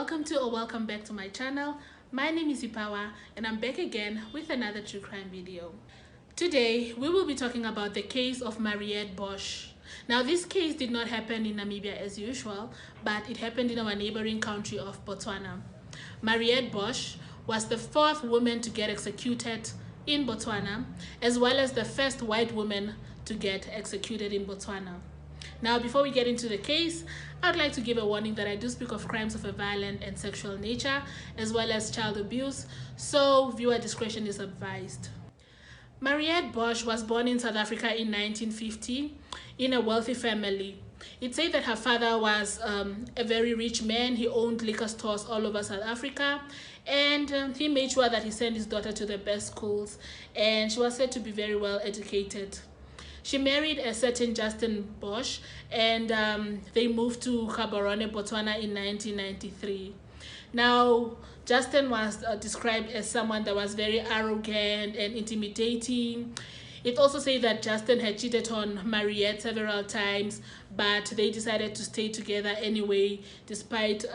Welcome to or welcome back to my channel. My name is Ipawa and I'm back again with another true crime video. Today we will be talking about the case of Mariette Bosch. Now this case did not happen in Namibia as usual, but it happened in our neighboring country of Botswana. Mariette Bosch was the fourth woman to get executed in Botswana, as well as the first white woman to get executed in Botswana. Now, before we get into the case, I would like to give a warning that I do speak of crimes of a violent and sexual nature, as well as child abuse, so viewer discretion is advised. Mariette Bosch was born in South Africa in 1950 in a wealthy family. It's said that her father was a very rich man. He owned liquor stores all over South Africa, and he made sure that he sent his daughter to the best schools, and she was said to be very well educated. She married a certain Justin Bosch, and they moved to Gaborone, Botswana in 1993. Now, Justin was described as someone that was very arrogant and intimidating. It also says that Justin had cheated on Mariette several times, but they decided to stay together anyway, despite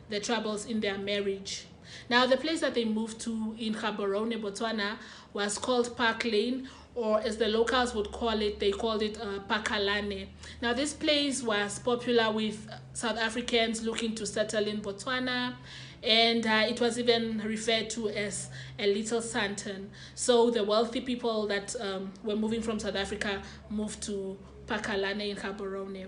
the troubles in their marriage. Now, the place that they moved to in Gaborone, Botswana, was called Park Lane, or as the locals would call it, they called it Pakalane. Now, this place was popular with South Africans looking to settle in Botswana, and it was even referred to as a little Sandton. So the wealthy people that were moving from South Africa moved to Pakalane in Gaborone.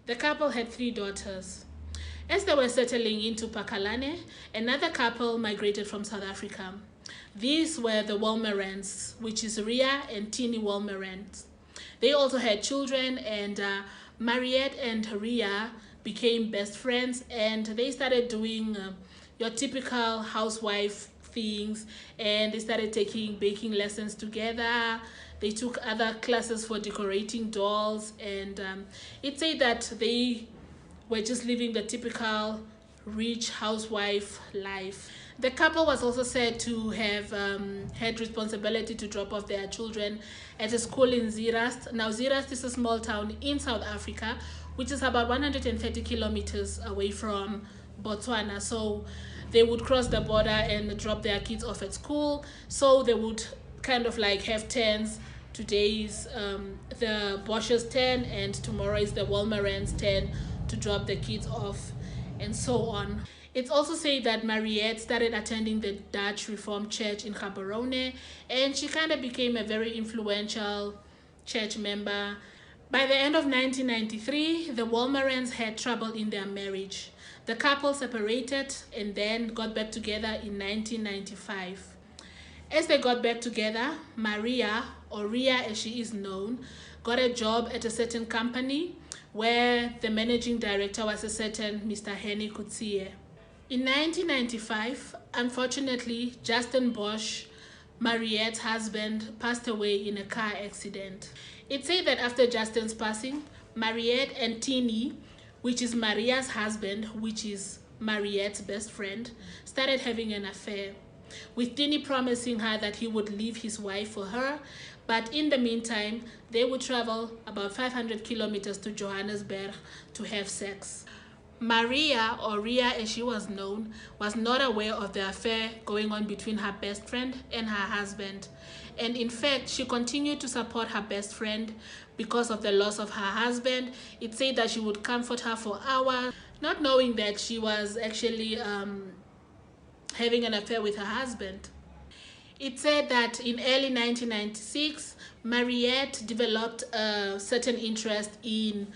The couple had 3 daughters. As they were settling into Pakalane, another couple migrated from South Africa. These were the Wolmerans, which is Ria and Tini Wolmerans. They also had children, and Mariette and Ria became best friends, and they started doing your typical housewife things, and they started taking baking lessons together. They took other classes for decorating dolls, and it said that they were just living the typical rich housewife life. The couple was also said to have had responsibility to drop off their children at a school in Zeerust. Now, Zeerust is a small town in South Africa, which is about 130 kilometers away from Botswana. So they would cross the border and drop their kids off at school. So they would kind of like have turns. Today's the Bosch's turn, and tomorrow is the Wolmerans' turn to drop the kids off, and so on. It's also said that Mariette started attending the Dutch Reformed Church in Gaborone, and she kind of became a very influential church member. By the end of 1993, the Wolmerans had trouble in their marriage. The couple separated and then got back together in 1995. As they got back together, Maria, or Ria as she is known, got a job at a certain company where the managing director was a certain Mr. Henny Kutsie. In 1995, unfortunately, Justin Bosch, Mariette's husband, passed away in a car accident. It's said that after Justin's passing, Mariette and Tini, which is Maria's husband, which is Mariette's best friend, started having an affair, with Tini promising her that he would leave his wife for her, but in the meantime, they would travel about 500 kilometers to Johannesburg to have sex. Maria, or Ria as she was known, was not aware of the affair going on between her best friend and her husband. And in fact, she continued to support her best friend because of the loss of her husband. It said that she would comfort her for hours, not knowing that she was actually having an affair with her husband. It said that in early 1996, Mariette developed a certain interest in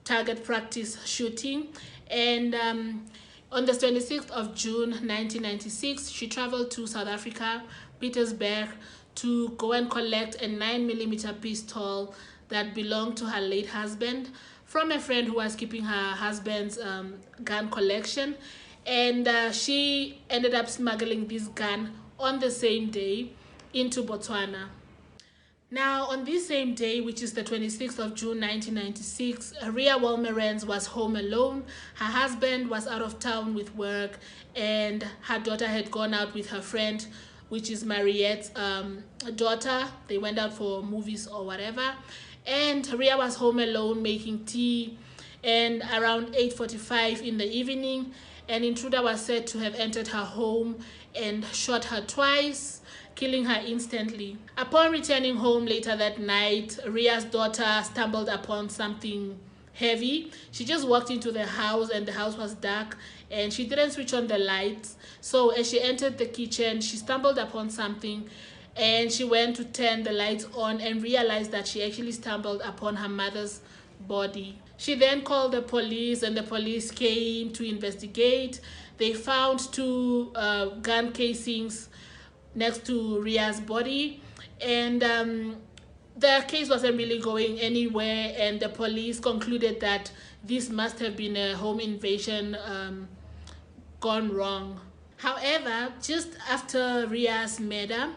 target practice shooting, and on the 26th of June 1996, she traveled to South Africa, Pietersburg, to go and collect a 9mm pistol that belonged to her late husband from a friend who was keeping her husband's gun collection, and she ended up smuggling this gun on the same day into Botswana. Now, on this same day, which is the 26th of June 1996, Ria Wolmerans was home alone. Her husband was out of town with work, and her daughter had gone out with her friend, which is Mariette's daughter. They went out for movies or whatever, and Ria was home alone making tea, and around 8:45 in the evening, An intruder was said to have entered her home and shot her twice, killing her instantly. Upon returning home later that night, Ria's daughter stumbled upon something heavy. She just walked into the house and the house was dark and she didn't switch on the lights. So as she entered the kitchen, she stumbled upon something and she went to turn the lights on and realized that she actually stumbled upon her mother's body. She then called the police and the police came to investigate. They found two gun casings next to Ria's body, and the case wasn't really going anywhere, and the police concluded that this must have been a home invasion gone wrong. However, just after Ria's murder,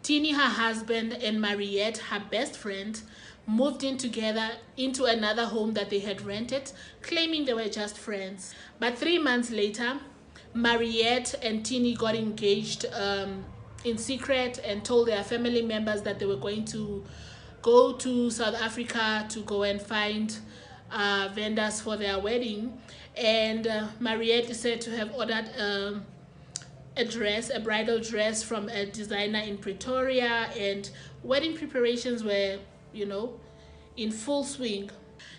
Tini, her husband, and Mariette, her best friend, moved in together into another home that they had rented, claiming they were just friends. But 3 months later, Mariette and Tini got engaged in secret and told their family members that they were going to go to South Africa to go and find vendors for their wedding. And Mariette is said to have ordered a bridal dress from a designer in Pretoria, and wedding preparations were, in full swing.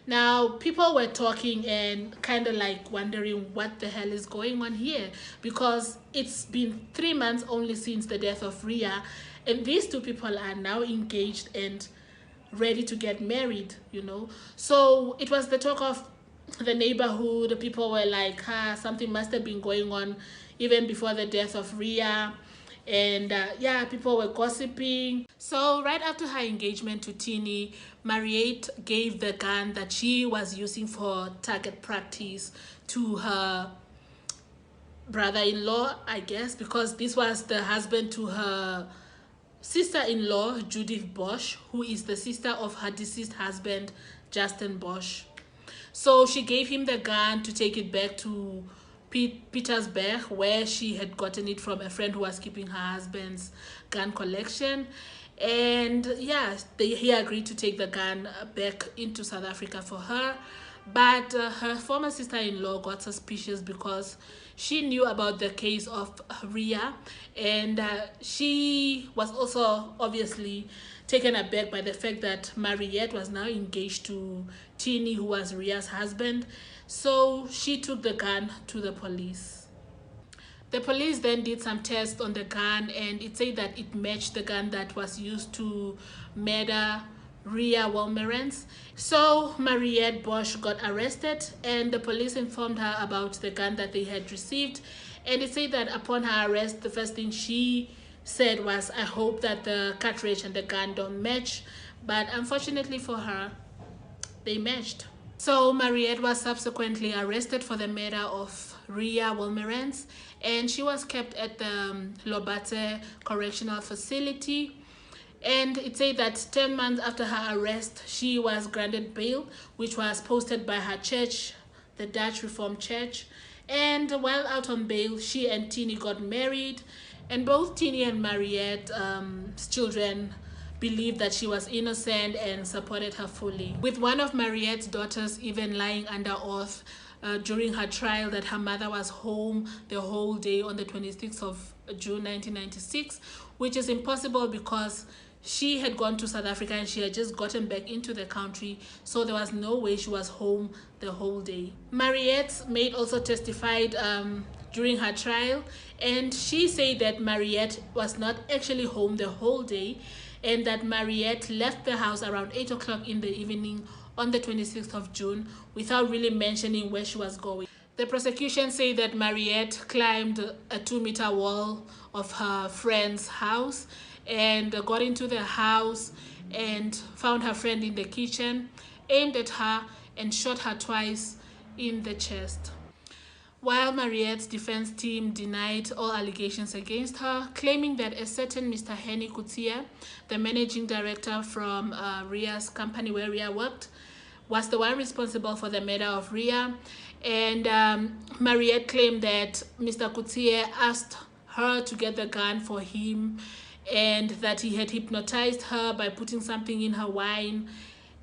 Now, people were talking and kind of like wondering what the hell is going on here, because it's been 3 months only since the death of Ria, and these two people are now engaged and ready to get married, So it was the talk of the neighborhood. People were like, something must have been going on even before the death of Ria. And people were gossiping. So right after her engagement to Tini, Mariette gave the gun that she was using for target practice to her brother-in-law, I guess, because this was the husband to her sister-in-law, Judith Bosch, who is the sister of her deceased husband, Justin Bosch. So she gave him the gun to take it back to Pietersburg, where she had gotten it from a friend who was keeping her husband's gun collection. And he agreed to take the gun back into South Africa for her. But her former sister-in-law got suspicious because she knew about the case of Ria, and she was also obviously taken aback by the fact that Mariette was now engaged to Tini, who was Ria's husband. So she took the gun to the police. The police then did some tests on the gun, and it said that it matched the gun that was used to murder Ria Wilmerens. So Mariette Bosch got arrested, and the police informed her about the gun that they had received. And it said that upon her arrest, the first thing she said was, "I hope that the cartridge and the gun don't match." But unfortunately for her, they matched. So Mariette was subsequently arrested for the murder of Ria Wilmerens, and she was kept at the Lobate Correctional Facility. And it said that 10 months after her arrest, she was granted bail, which was posted by her church, the Dutch Reformed Church. And while out on bail, she and Tini got married, and both Tini and Mariette's children believed that she was innocent and supported her fully, with one of Mariette's daughters even lying under oath during her trial that her mother was home the whole day on the 26th of June 1996, which is impossible because she had gone to South Africa and she had just gotten back into the country, so there was no way she was home the whole day. Mariette's maid also testified during her trial, and she said that Mariette was not actually home the whole day, and that Mariette left the house around 8 o'clock in the evening on the 26th of June without really mentioning where she was going. The prosecution said that Mariette climbed a 2-meter wall of her friend's house and got into the house and found her friend in the kitchen, aimed at her and shot her twice in the chest. While Mariette's defense team denied all allegations against her, claiming that a certain Mr. Henny Coetzee, the managing director from Ria's company where Ria worked, was the one responsible for the murder of Ria. And Mariette claimed that Mr. Coetzee asked her to get the gun for him, and that he had hypnotized her by putting something in her wine,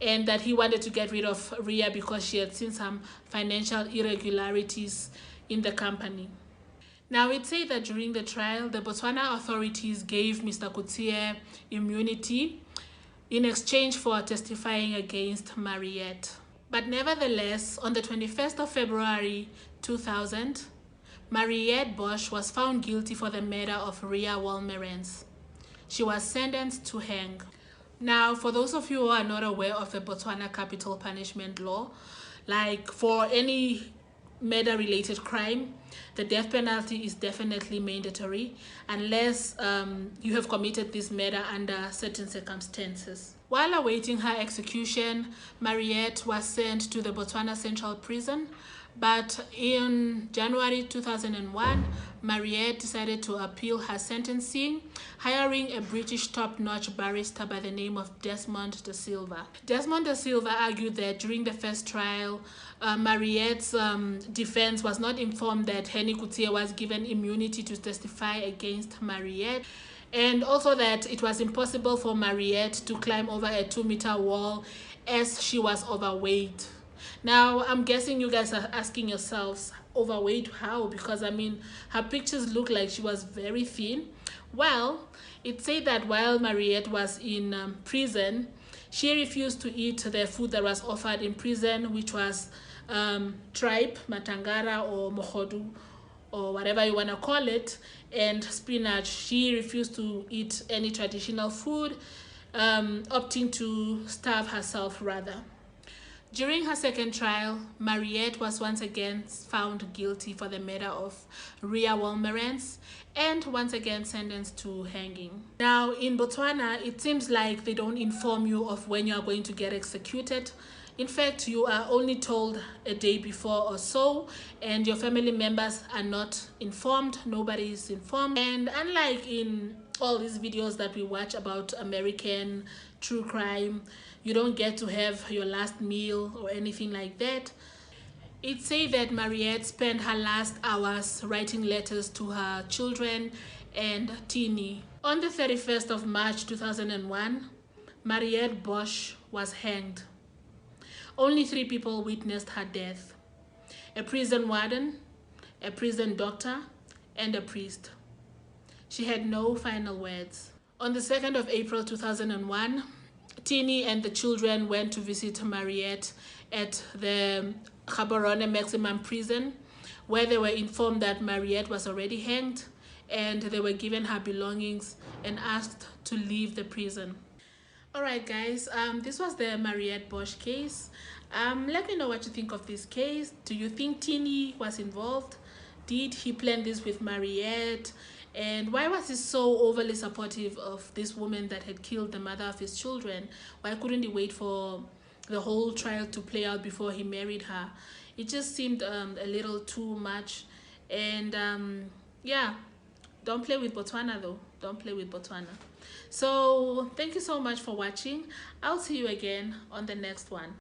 and that he wanted to get rid of Ria because she had seen some financial irregularities, in the company. Now, it said that during the trial, the Botswana authorities gave Mr. Coetzee immunity in exchange for testifying against Mariette. But nevertheless, on the 21st of February 2000, Mariette Bosch was found guilty for the murder of Ria Wolmerans. She was sentenced to hang. Now, for those of you who are not aware of the Botswana capital punishment law, like for any murder-related crime, the death penalty is definitely mandatory unless you have committed this murder under certain circumstances. While awaiting her execution, Mariette was sent to the Botswana Central Prison, but in January 2001, Mariette decided to appeal her sentencing, hiring a British top-notch barrister by the name of Desmond da Silva. Desmond da Silva argued that during the first trial, Mariette's defense was not informed that Henny Coetzee was given immunity to testify against Mariette, and also that it was impossible for Mariette to climb over a 2-meter wall as she was overweight. Now, I'm guessing you guys are asking yourselves, overweight how? Because I mean, her pictures look like she was very thin. Well, it said that while Mariette was in prison, she refused to eat the food that was offered in prison, which was tripe, matangara, or mohodu, or whatever you want to call it, and spinach. She refused to eat any traditional food, opting to starve herself rather. During her second trial, Mariette was once again found guilty for the murder of Ria Wolmerans and once again sentenced to hanging. Now, in Botswana, it seems like they don't inform you of when you are going to get executed. In fact, you are only told a day before or so, and your family members are not informed. Nobody is informed. And unlike in all these videos that we watch about American true crime, you don't get to have your last meal or anything like that. It says that Mariette spent her last hours writing letters to her children and Tini. On the 31st of March 2001, Mariette Bosch was hanged. Only 3 people witnessed her death: a prison warden, a prison doctor, and a priest. She had no final words. On the 2nd of April 2001, Tini and the children went to visit Mariette at the Gaborone Maximum Prison, where they were informed that Mariette was already hanged, and they were given her belongings and asked to leave the prison. Alright guys, this was the Mariette Bosch case. Let me know what you think of this case. Do you think Tini was involved? Did he plan this with Mariette? And why was he so overly supportive of this woman that had killed the mother of his children? Why couldn't he wait for the whole trial to play out before he married her? It just seemed a little too much. And yeah, don't play with Botswana though. Don't play with Botswana. So thank you so much for watching. I'll see you again on the next one.